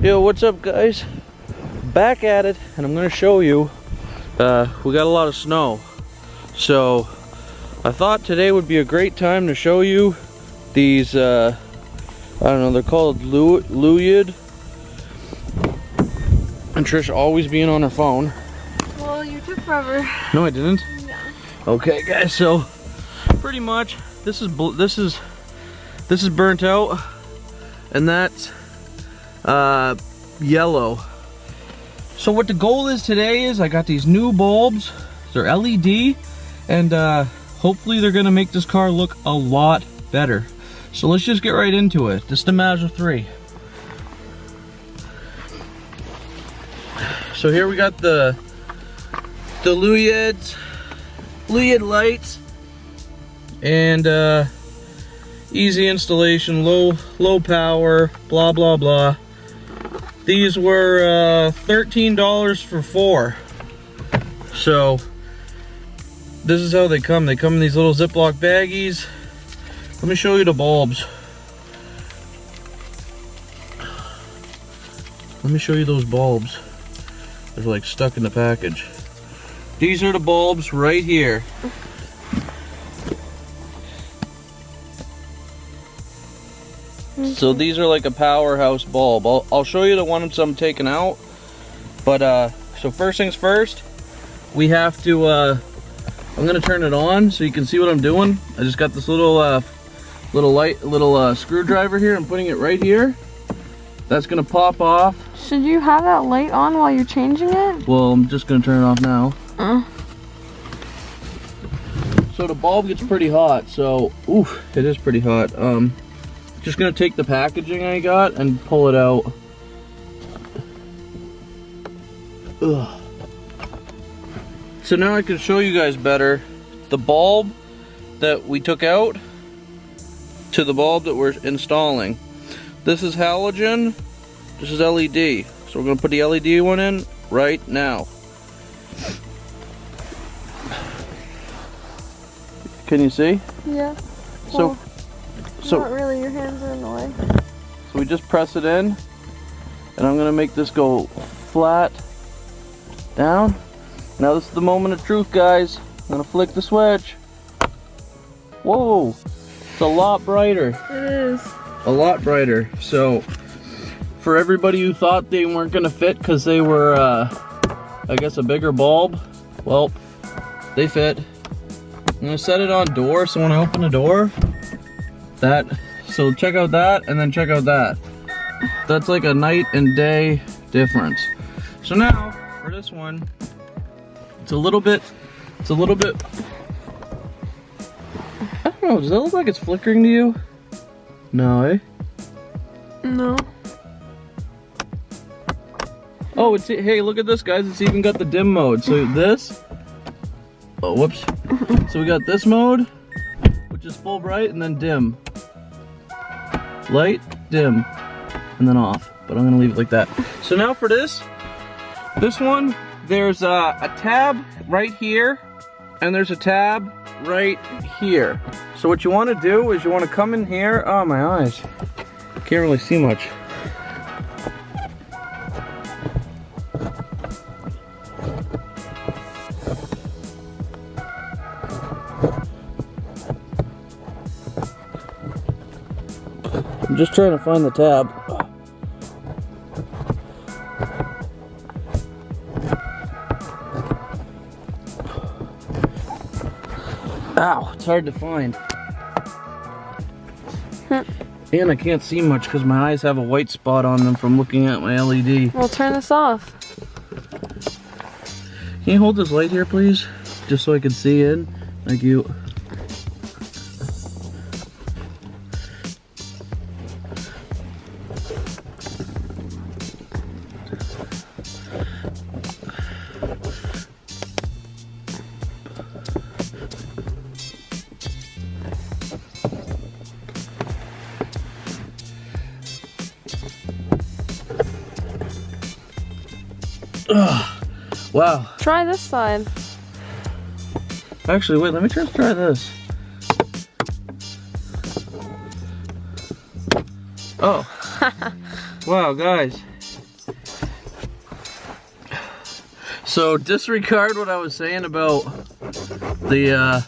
Yo, what's up guys? Back at it, and I'm gonna show you, we got a lot of snow. So I thought today would be a great time to show you these, I don't know, they're called Halogen. And Trish always being on her phone. Well, you took forever. No, I didn't. Yeah. Okay guys, so pretty much this is burnt out, and that's yellow. So what the goal is today is I got these new bulbs. They're LED, and hopefully they're gonna make this car look a lot better. So let's just get right into it. This is the Mazda 3. So here we got the Halogen lights, and easy installation, low power, blah blah blah. These were $13 for 4. So this is how they come. They come in these little Ziploc baggies. Let me show you the bulbs. Let me show you those bulbs. They're like stuck in the package. These are the bulbs right here. So these are like a powerhouse bulb. I'll show you the ones I'm taking out. But so first things first, we have to, I'm gonna turn it on so you can see what I'm doing. I just got this little screwdriver here. I'm putting it right here. That's gonna pop off. Should you have that light on while you're changing it? Well, I'm just gonna turn it off now. So the bulb gets pretty hot, so, oof, it is pretty hot. Just gonna take the packaging I got and pull it out. Ugh. So now I can show you guys better the bulb that we took out to the bulb that we're installing. This is halogen, this is LED. So we're gonna put the LED one in right now. Can you see? Yeah. So not really, your hands are in the way. So we just press it in, and I'm gonna make this go flat down. Now this is the moment of truth, guys. I'm gonna flick the switch. Whoa, it's a lot brighter. It is. A lot brighter. So for everybody who thought they weren't gonna fit because they were, I guess, a bigger bulb, well, they fit. I'm gonna set it on door, so when I open the door, so check out that, and then check out that. That's like a night and day difference. So now, for this one, it's a little bit, I don't know, does that look like it's flickering to you? No, eh? No. Oh, it's, hey, look at this, guys, it's even got the dim mode. So this, oh, whoops. So we got this mode, which is full bright, and then dim. Light, dim, and then off. But I'm gonna leave it like that. So now for this one, there's a tab right here, and there's a tab right here. So what you wanna do is you wanna come in here, oh my eyes, can't really see much. I'm just trying to find the tab. Ow, it's hard to find. And I can't see much because my eyes have a white spot on them from looking at my LED. Well, turn this off. Can you hold this light here, please? Just so I can see in. Thank you. Ugh. Wow. Try this side. Actually, wait, let me just try this. Oh. Wow, guys. So disregard what I was saying about the,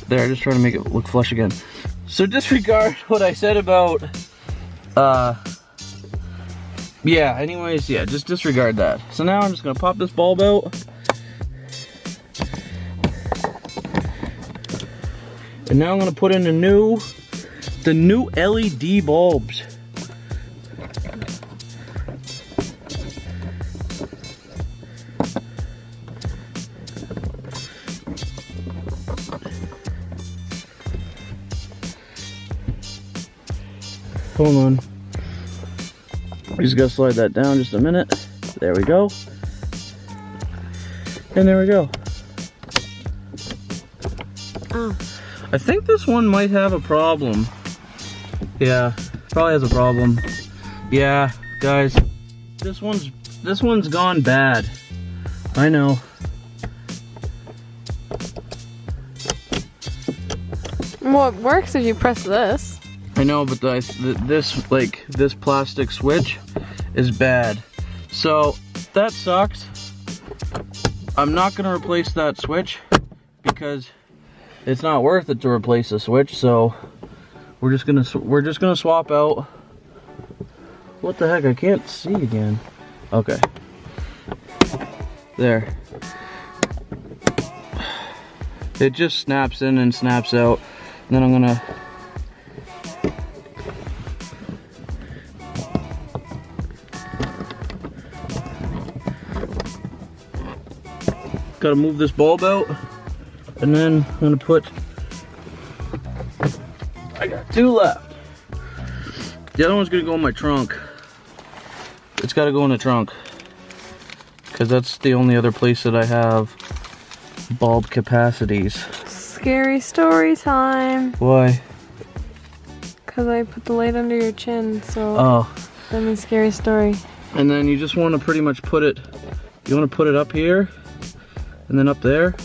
there, just trying to make it look flush again. So disregard what I said about, yeah, anyways, yeah, just disregard that. So now I'm just gonna pop this bulb out. And now I'm gonna put in the new LED bulbs. Hold on. We just gotta slide that down just a minute. There we go. And there we go. Oh. I think this one might have a problem. Yeah, probably has a problem. Yeah, guys, this one's gone bad. I know. Well, it works if you press this. I know, but this plastic switch is bad. So that sucks. I'm not gonna replace that switch because it's not worth it to replace the switch. So we're just gonna swap out. What the heck? I can't see again. Okay. There. It just snaps in and snaps out. And then I'm gonna gotta move this bulb out, and then I'm gonna put, I got 2 left. The other one's gonna go in my trunk. It's gotta go in the trunk because that's the only other place that I have bulb capacities. Scary story time. Why? Because I put the light under your chin, so Oh. that means scary story. And then you just want to pretty much put it, you want to put it up here, and then up there,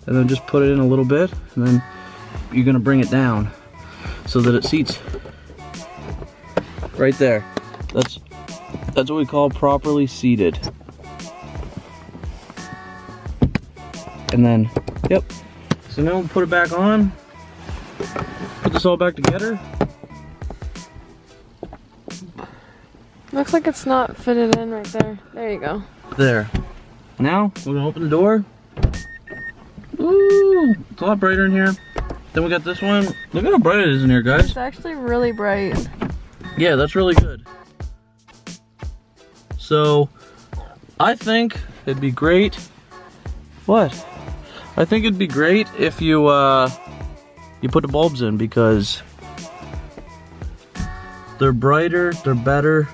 and then just put it in a little bit, and then you're gonna bring it down so that it seats right there. That's what we call properly seated. And then, yep. So now we'll put it back on, put this all back together. Looks like it's not fitted in right there. There you go. There. Now we're gonna open the door. Ooh, it's a lot brighter in here. Then we got this one. Look how bright it is in here, guys. It's actually really bright. Yeah, that's really good. So I think it'd be great. What? I think it'd be great if you you put the bulbs in, because they're brighter, they're better,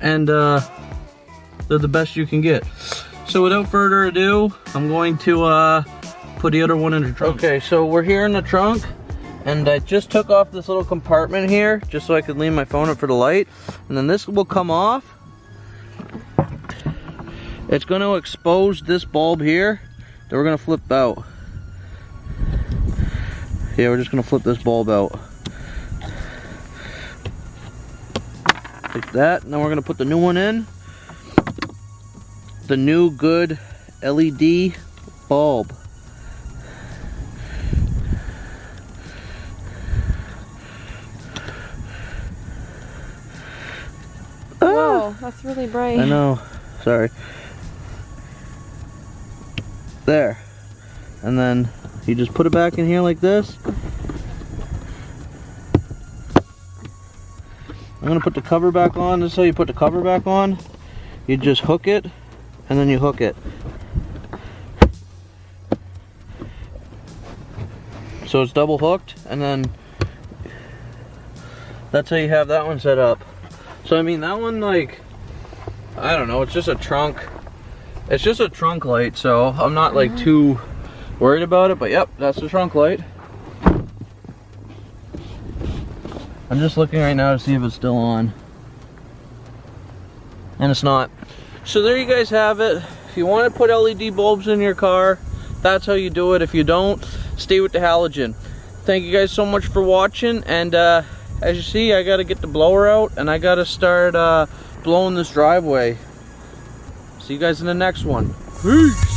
and they're the best you can get. So without further ado, I'm going to put the other one in the trunk. Okay, so we're here in the trunk, and I just took off this little compartment here just so I could lean my phone up for the light, and then this will come off. It's going to expose this bulb here that we're going to flip out. Yeah, we're just going to flip this bulb out. Like that. And then we're going to put the new one in. The new good LED bulb. Whoa, that's really bright. I know. Sorry. There. And then you just put it back in here like this. I'm gonna put the cover back on. This is how you put the cover back on. You just hook it, and then you hook it. So it's double hooked, and then that's how you have that one set up. So I mean, that one, like, I don't know, it's just a trunk. It's just a trunk light, so I'm not like too worried about it, but yep, that's the trunk light. I'm just looking right now to see if it's still on. And it's not. So there you guys have it. If you want to put LED bulbs in your car, that's how you do it. If you don't, stay with the halogen. thank you guys so much for watching, and as you see, I gotta get the blower out and I gotta start blowing this driveway. See you guys in the next one. Peace.